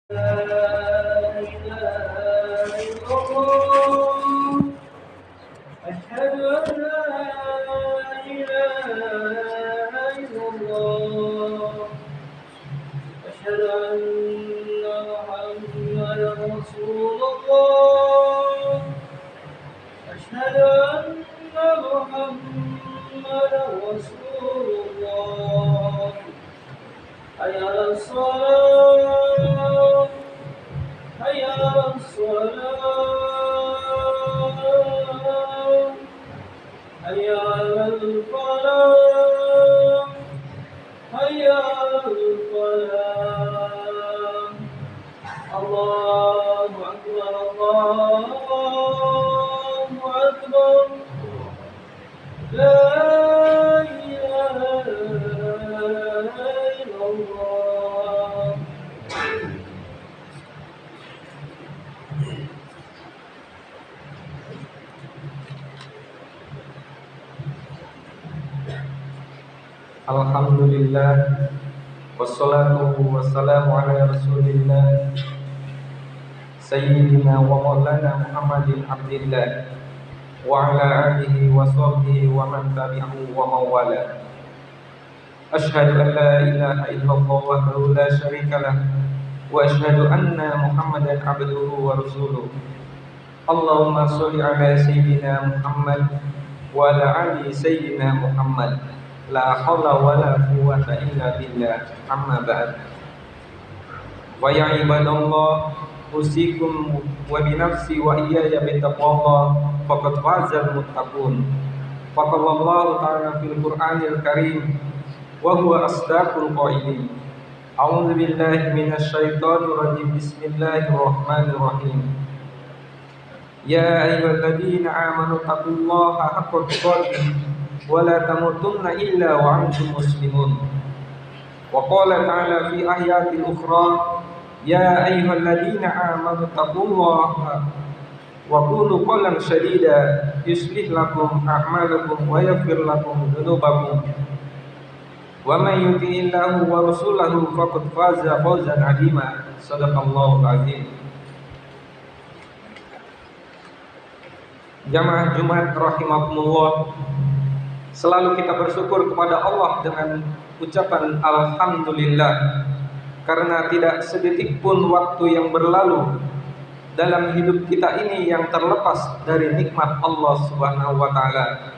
لا إله إلا الله أشهد أن لا إله إلا الله أشهد أن محمدا رسول الله أشهد أن محمدا رسول الله حي على الصلاة حي على الصلاة حي على الفلاح حي على الفلاح الله أكبر الله أكبر لا إله إلا الله Alhamdulillah, wassalatu wassalamu ala rasulillah Sayyidina wa maulana Muhammadin abdillah wa ala alihi wa sahbihi wa man tabi'ahu wa mawala. Ashhadu an la ilaha illallah wahdahu la syarika lah wa ashhadu anna Muhammadan abduhu wa rasuluh. Allahumma sholli ala sayyidina Muhammad wa ala ali sayyidina Muhammad. La haula wala quwwata illa billah, amma ba'd. Wa ya ibadallah, usikum wa bi nafsi wa iyaya bi taqwallah, faqad fazal muttaqun. Faqala Allah ta'ala fil Qur'anil Karim wa huwa asdaqul qailin. A'udzu billahi minasy syaithanir rajim. Bismillahirrahmanirrahim. Ya ayyuhalladzina amanu taqullaha haqqa tuqatih wa la tamutunna illa wa antum muslimun. Wa qala ta'ala fi ayatin ukhra, ya ayyuhalladzina amanu taqullaha wa qulu qawlan sadida yuslih lakum a'malakum wa yaghfir lakum dhunubakum wa man yuti'illahu wa rasulahu faqad faza fawzan 'azima. Shadaqallahul 'azim. Jamaah Jumat rahimakumullah, selalu kita bersyukur kepada Allah dengan ucapan alhamdulillah, karena tidak sedetik pun waktu yang berlalu dalam hidup kita ini yang terlepas dari nikmat Allah Subhanahu wa taala.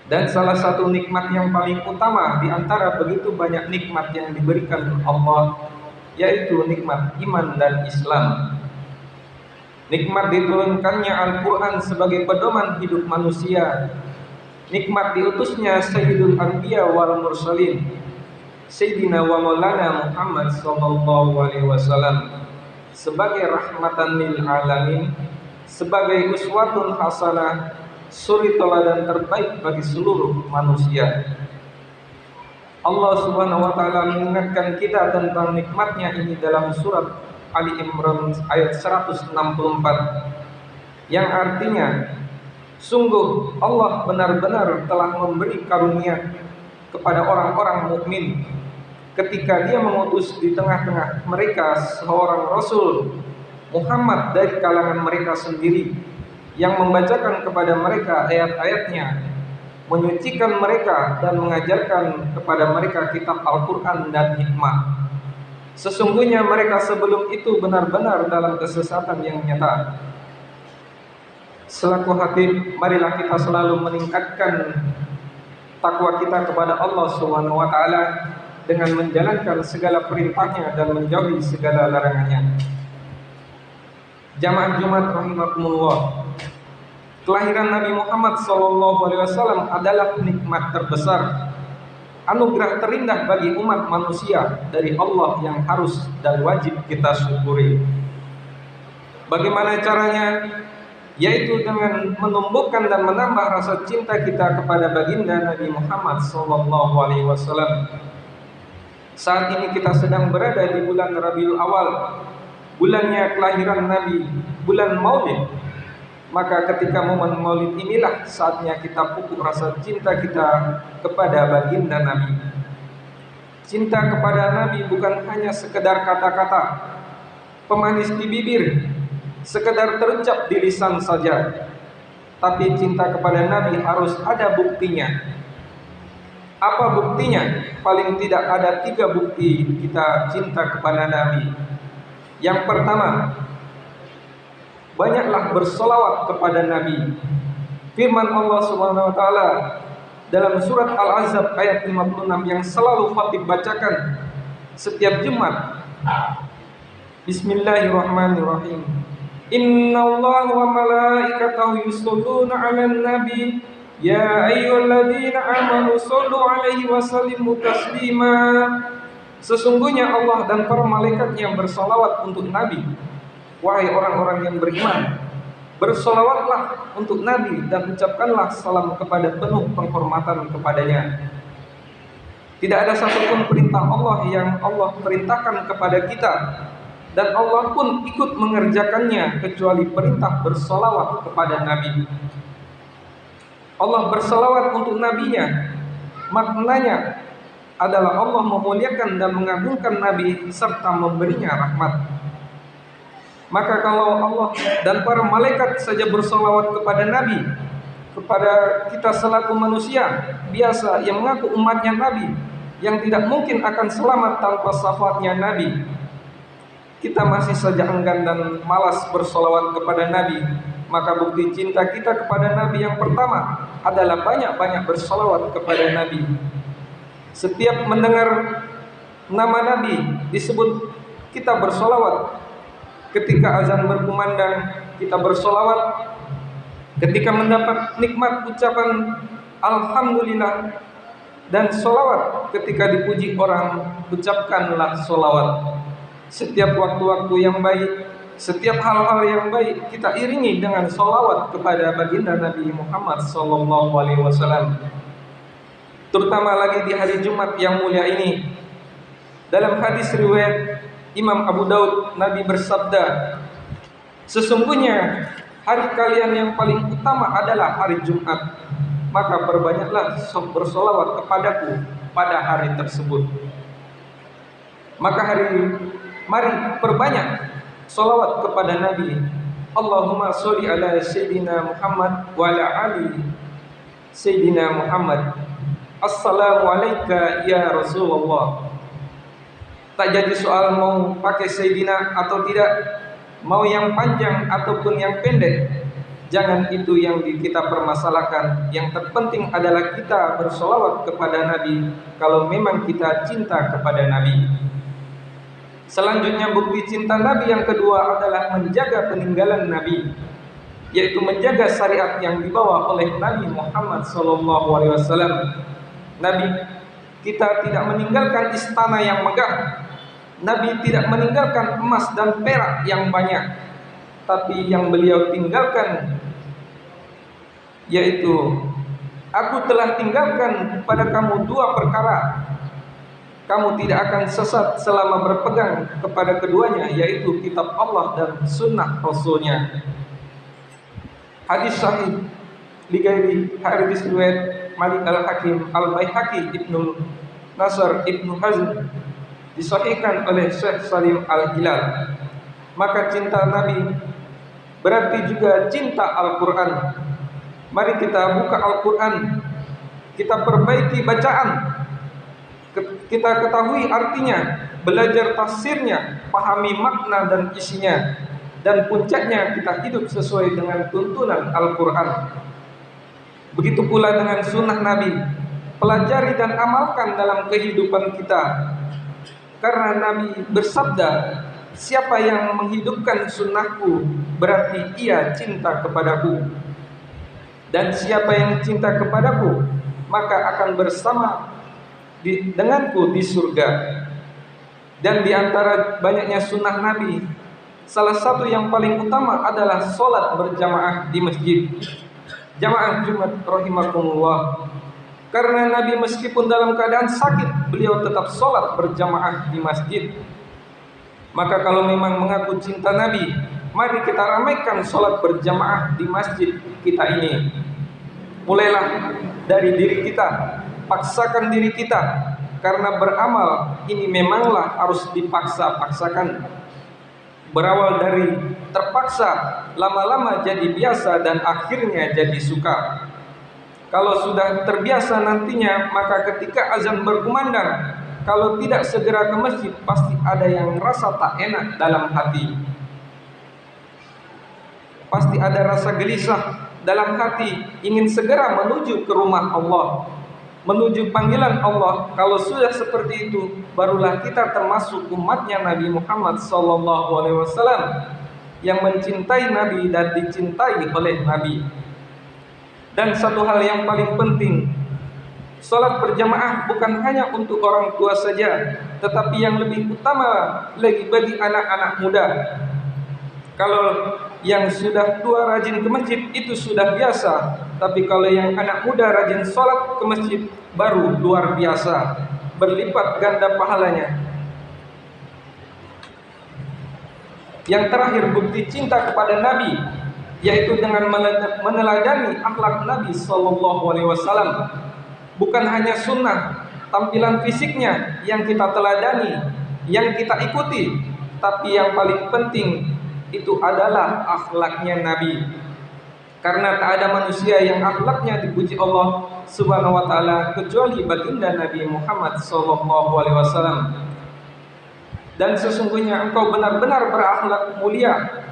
Dan salah satu nikmat yang paling utama di antara begitu banyak nikmat yang diberikan Allah, yaitu nikmat iman dan Islam. Nikmat diturunkannya Al-Quran sebagai pedoman hidup manusia. Nikmat diutusnya Sayyidul Anbiya wal Mursalin, Sayyidina wa Maulana Muhammad sallallahu alaihi wasallam, sebagai rahmatan lil alamin, sebagai uswatun hasanah, suri teladan terbaik bagi seluruh manusia. Allah Subhanahu wa taala mengingatkan kita tentang nikmatnya ini dalam surat Ali Imran ayat 164, yang artinya, sungguh Allah benar-benar telah memberi karunia kepada orang-orang mukmin ketika Dia mengutus di tengah-tengah mereka seorang Rasul Muhammad dari kalangan mereka sendiri, yang membacakan kepada mereka ayat-ayatnya, menyucikan mereka dan mengajarkan kepada mereka kitab Al-Quran dan hikmah. Sesungguhnya mereka sebelum itu benar-benar dalam kesesatan yang nyata. Selaku khatib, marilah kita selalu meningkatkan takwa kita kepada Allah Subhanahu wa taala dengan menjalankan segala perintahnya dan menjauhi segala larangannya. Jamaah Jumat rahimakumullah, kelahiran Nabi Muhammad SAW adalah nikmat terbesar, anugerah terindah bagi umat manusia dari Allah yang harus dan wajib kita syukuri. Bagaimana caranya? Yaitu dengan menumbuhkan dan menambah rasa cinta kita kepada baginda Nabi Muhammad SAW. Saat ini kita sedang berada di bulan Rabiul Awal, bulannya kelahiran Nabi, bulan Maulid. Maka ketika momen Maulid inilah saatnya kita pupuk rasa cinta kita kepada baginda Nabi. Cinta kepada Nabi bukan hanya sekedar kata-kata, pemanis di bibir, sekedar terucap di lisan saja. Tapi cinta kepada Nabi harus ada buktinya. Apa buktinya? Paling tidak ada 3 bukti kita cinta kepada Nabi. Yang pertama, banyaklah bersolawat kepada Nabi. Firman Allah Subhanahu wa taala dalam surat Al-Ahzab ayat 56 yang selalu khatib bacakan setiap Jumat. Bismillahirrahmanirrahim. Innallaha wa malaikatahu yusholluna 'alan nabi ya ayyuhalladzina amanu shollu 'alaihi wa sallimu taslima. Sesungguhnya Allah dan para malaikatnya bersolawat untuk Nabi. Wahai orang-orang yang beriman, bersolawatlah untuk Nabi dan ucapkanlah salam kepada penuh penghormatan kepadanya. Tidak ada satupun perintah Allah yang Allah perintahkan kepada kita, dan Allah pun ikut mengerjakannya kecuali perintah bersolawat kepada Nabi. Allah bersolawat untuk Nabinya, maknanya adalah Allah memuliakan dan mengagungkan Nabi serta memberinya rahmat. Maka kalau Allah dan para malaikat saja bersolawat kepada Nabi, kepada kita selaku manusia biasa yang mengaku umatnya Nabi, yang tidak mungkin akan selamat tanpa syafaatnya Nabi, kita masih saja enggan dan malas bersolawat kepada Nabi, maka bukti cinta kita kepada Nabi yang pertama adalah banyak-banyak bersolawat kepada Nabi. Setiap mendengar nama Nabi disebut, kita bersolawat. Ketika azan berkumandang, kita bersolawat. Ketika mendapat nikmat ucapan Alhamdulillah dan solawat, ketika dipuji orang, ucapkanlah solawat. Setiap waktu-waktu yang baik, setiap hal-hal yang baik, kita iringi dengan solawat kepada baginda Nabi Muhammad SAW. Terutama lagi di hari Jumat yang mulia ini. Dalam hadis riwayat Imam Abu Daud, Nabi bersabda, sesungguhnya hari kalian yang paling utama adalah hari Jumat, maka perbanyaklah bersolawat kepadaku pada hari tersebut. Maka mari perbanyak solawat kepada Nabi. Allahumma sholli ala Sayyidina Muhammad wa ala ali Sayyidina Muhammad. Assalamualaikum ya Rasulullah. Tak jadi soal mau pakai Sayyidina atau tidak, mau yang panjang ataupun yang pendek, jangan itu yang kita permasalahkan. Yang terpenting adalah kita bersolawat kepada Nabi kalau memang kita cinta kepada Nabi. Selanjutnya bukti cinta Nabi yang kedua adalah menjaga peninggalan Nabi, yaitu menjaga syariat yang dibawa oleh Nabi Muhammad SAW. Nabi kita tidak meninggalkan istana yang megah, Nabi tidak meninggalkan emas dan perak yang banyak, tapi yang beliau tinggalkan yaitu, aku telah tinggalkan pada kamu 2 perkara. Kamu tidak akan sesat selama berpegang kepada keduanya, yaitu kitab Allah dan sunnah Rasulnya. Hadis sahih ligairi hadis riwayat Malik al-Hakim al-Baihaqi Ibnu Nasr Ibnu Hazm, disahihkan oleh Syekh Salim Al-Hilal. Maka cinta Nabi berarti juga cinta Al-Quran. Mari kita buka Al-Quran, kita perbaiki bacaan, kita ketahui artinya, belajar tafsirnya, pahami makna dan isinya, dan puncaknya kita hidup sesuai dengan tuntunan Al-Quran. Begitu pula dengan sunnah Nabi, pelajari dan amalkan dalam kehidupan kita. Karena Nabi bersabda, siapa yang menghidupkan sunnahku berarti ia cinta kepadaku, dan siapa yang cinta kepadaku maka akan bersama denganku di surga. Dan di antara banyaknya sunnah Nabi, salah satu yang paling utama adalah sholat berjamaah di masjid. Jamaah Jumat rahimakumullah. Karena Nabi meskipun dalam keadaan sakit, beliau tetap sholat berjamaah di masjid. Maka kalau memang mengaku cinta Nabi, mari kita ramaikan sholat berjamaah di masjid kita ini. Mulailah dari diri kita, paksakan diri kita, karena beramal ini memanglah harus dipaksa-paksakan. Berawal dari terpaksa, lama-lama jadi biasa dan akhirnya jadi suka. Kalau sudah terbiasa nantinya, maka ketika azan berkumandang, kalau tidak segera ke masjid, pasti ada yang rasa tak enak dalam hati. Pasti ada rasa gelisah dalam hati, ingin segera menuju ke rumah Allah, menuju panggilan Allah. Kalau sudah seperti itu, barulah kita termasuk umatnya Nabi Muhammad SAW yang mencintai Nabi dan dicintai oleh Nabi. Dan satu hal yang paling penting, salat berjamaah bukan hanya untuk orang tua saja, tetapi yang lebih utama lagi bagi anak-anak muda. Kalau yang sudah tua rajin ke masjid itu sudah biasa, tapi kalau yang anak muda rajin salat ke masjid baru luar biasa, berlipat ganda pahalanya. Yang terakhir, bukti cinta kepada Nabi, yaitu dengan meneladani akhlak Nabi SAW. Bukan hanya sunnah, tampilan fisiknya yang kita teladani, yang kita ikuti, tapi yang paling penting itu adalah akhlaknya Nabi. Karena tak ada manusia yang akhlaknya dipuji Allah Subhanahu wa taala kecuali baginda Nabi Muhammad SAW. Dan sesungguhnya engkau benar-benar berakhlak mulia.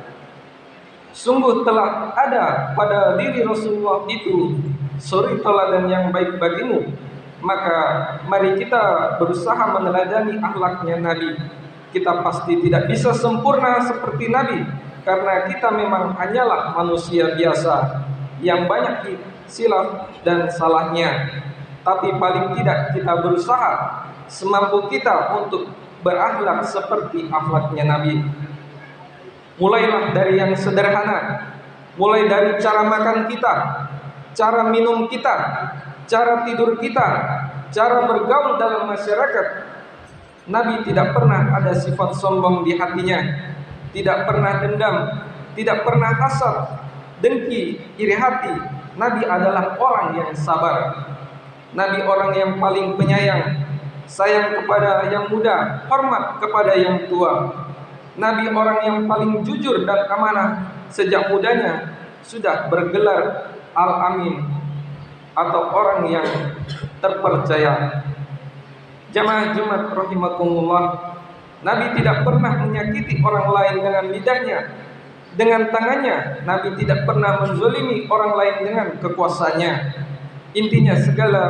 Sungguh telah ada pada diri Rasulullah itu suri teladan yang baik bagimu. Maka mari kita berusaha meneladani akhlaknya Nabi. Kita pasti tidak bisa sempurna seperti Nabi, karena kita memang hanyalah manusia biasa yang banyak silap dan salahnya. Tapi paling tidak kita berusaha semampu kita untuk berakhlak seperti akhlaknya Nabi. Mulailah dari yang sederhana, mulai dari cara makan kita, cara minum kita, cara tidur kita, cara bergaul dalam masyarakat. Nabi tidak pernah ada sifat sombong di hatinya, tidak pernah dendam, tidak pernah hasad, dengki, iri hati. Nabi adalah orang yang sabar. Nabi orang yang paling penyayang, sayang kepada yang muda, hormat kepada yang tua. Nabi orang yang paling jujur dan amanah, sejak mudanya sudah bergelar Al-Amin atau orang yang terpercaya. Jamaah Jumat rahimakumullah, Nabi tidak pernah menyakiti orang lain dengan lidahnya, dengan tangannya. Nabi tidak pernah menzalimi orang lain dengan kekuasaannya. Intinya segala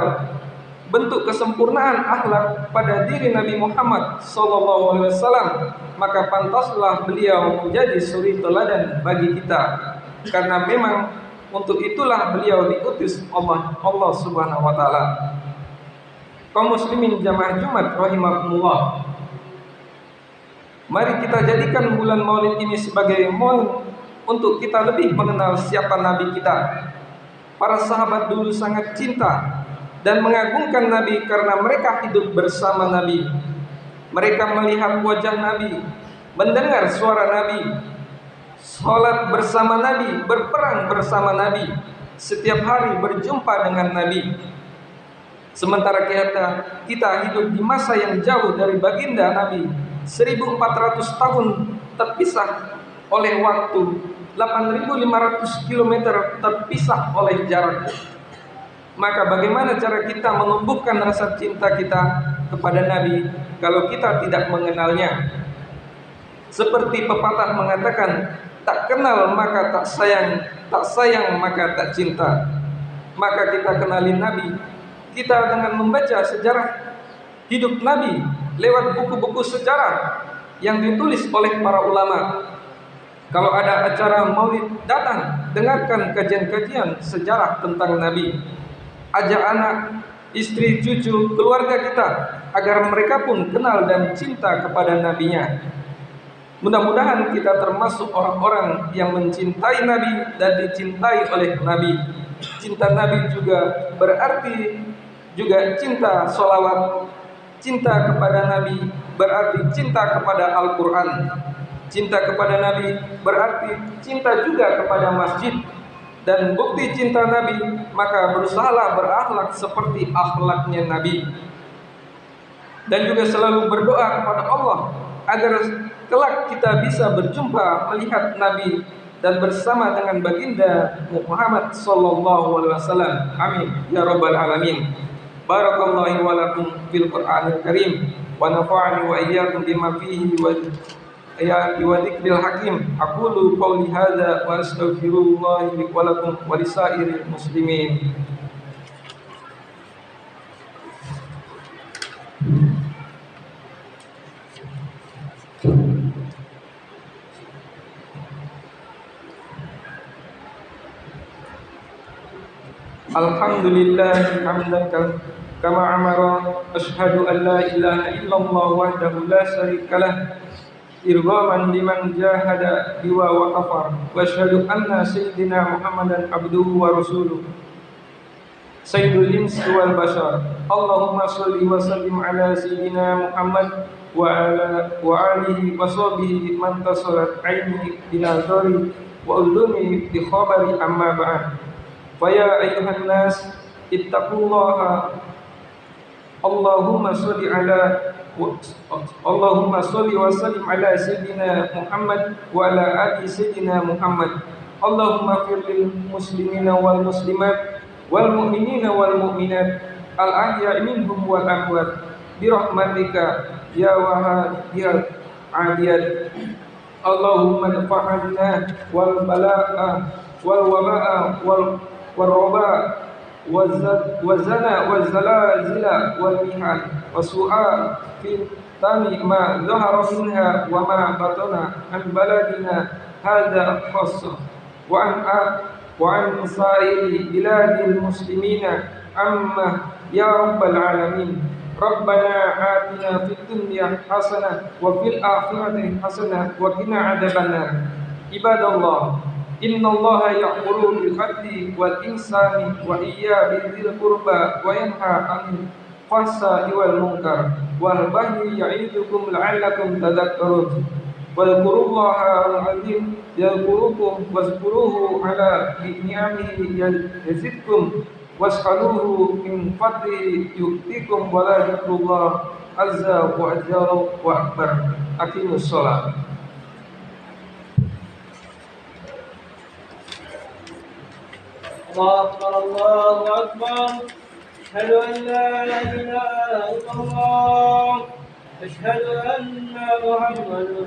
bentuk kesempurnaan akhlak pada diri Nabi Muhammad SAW, maka pantaslah beliau menjadi suri teladan bagi kita, karena memang untuk itulah beliau diutus Allah Subhanahu wa taala. Kaum muslimin jamaah Jumat rahimakumullah, mari kita jadikan bulan Maulid ini sebagai momen untuk kita lebih mengenal siapa Nabi kita. Para sahabat dulu sangat cinta dan mengagungkan Nabi karena mereka hidup bersama Nabi. Mereka melihat wajah Nabi, mendengar suara Nabi, sholat bersama Nabi, berperang bersama Nabi, setiap hari berjumpa dengan Nabi. Sementara kita hidup di masa yang jauh dari baginda Nabi, 1400 tahun terpisah oleh waktu, 8.500 km terpisah oleh jarak. Maka bagaimana cara kita menumbuhkan rasa cinta kita kepada Nabi kalau kita tidak mengenalnya? Seperti pepatah mengatakan, tak kenal maka tak sayang, tak sayang maka tak cinta. Maka kita kenali Nabi kita dengan membaca sejarah hidup Nabi lewat buku-buku sejarah yang ditulis oleh para ulama. Kalau ada acara Maulid, datang dengarkan kajian-kajian sejarah tentang Nabi. Ajak anak, istri, cucu, keluarga kita agar mereka pun kenal dan cinta kepada Nabi-Nya. Mudah-mudahan kita termasuk orang-orang yang mencintai Nabi dan dicintai oleh Nabi. Cinta Nabi juga berarti juga cinta sholawat. Cinta kepada Nabi berarti cinta kepada Al-Quran. Cinta kepada Nabi berarti cinta juga kepada masjid. Dan bukti cinta Nabi, maka berusahalah berakhlak seperti akhlaknya Nabi. Dan juga selalu berdoa kepada Allah agar kelak kita bisa berjumpa melihat Nabi dan bersama dengan baginda Muhammad sallallahu alaihi wasallam. Amin ya rabbal alamin. Barakallahu wa lakum fil Qur'anil Karim wa nafa'ani wa iyyakum bima fihi wa dzikril hakim. Aqulu qawli hadza wa astaghfirullah wa lakum wa lisairil muslimin. Alhamdulillah hamdan kama amara, asyhadu an la ilaha illallah wahdahu la syarikalah irghaman liman jahada biwa wa kafar, wa asyhadu anna sayyidina Muhammadan abduhu wa rasuluh sayyidul insi wal bashar. Allahumma shalli wa sallim ala sayyidina Muhammad wa alihi wa sahbihi man tasarat aini binazari wa ulumi bi khabari amma ba'd. Faya ayyuhan nas ittaqullaha. Allahumma sholli wa sallim ala sayyidina Muhammad wa ala ali sayyidina Muhammad. Allahumma fir lil muslimina wal muslimat wal mu'minina wal mu'minat al ahya'i minhum wal amwat bi rahmatika ya wahidul adiyat. Allahumma dafa'na wal bala'a wal waba'a wal والرباء والزنا والزلازل والمحن وسؤال فتن ما ظهر منها وما بطن عن بلدنا هذا خاصة وعن سائر بلاد المسلمين عامة يا رب العالمين. ربنا آتنا في الدنيا حسنة وفي الآخرة حسنة وقنا عذاب النار. عباد الله، إن الله يأمر بالعدل والإحسان وإيتاء ذي القربى وينهى عن الفحشاء والمنكر والبغي يعظكم لعلكم تذكرون. واذكروا الله العظيم يذكركم واذكروه على نعمه يزدكم واسألوه من فضله يؤتكم ولا ذكر الله عز وجل وأكبر. أقيموا الصلاة. الله أكبر الله أكبر. أشهد أن لا إله إلا الله. أشهد أن محمدا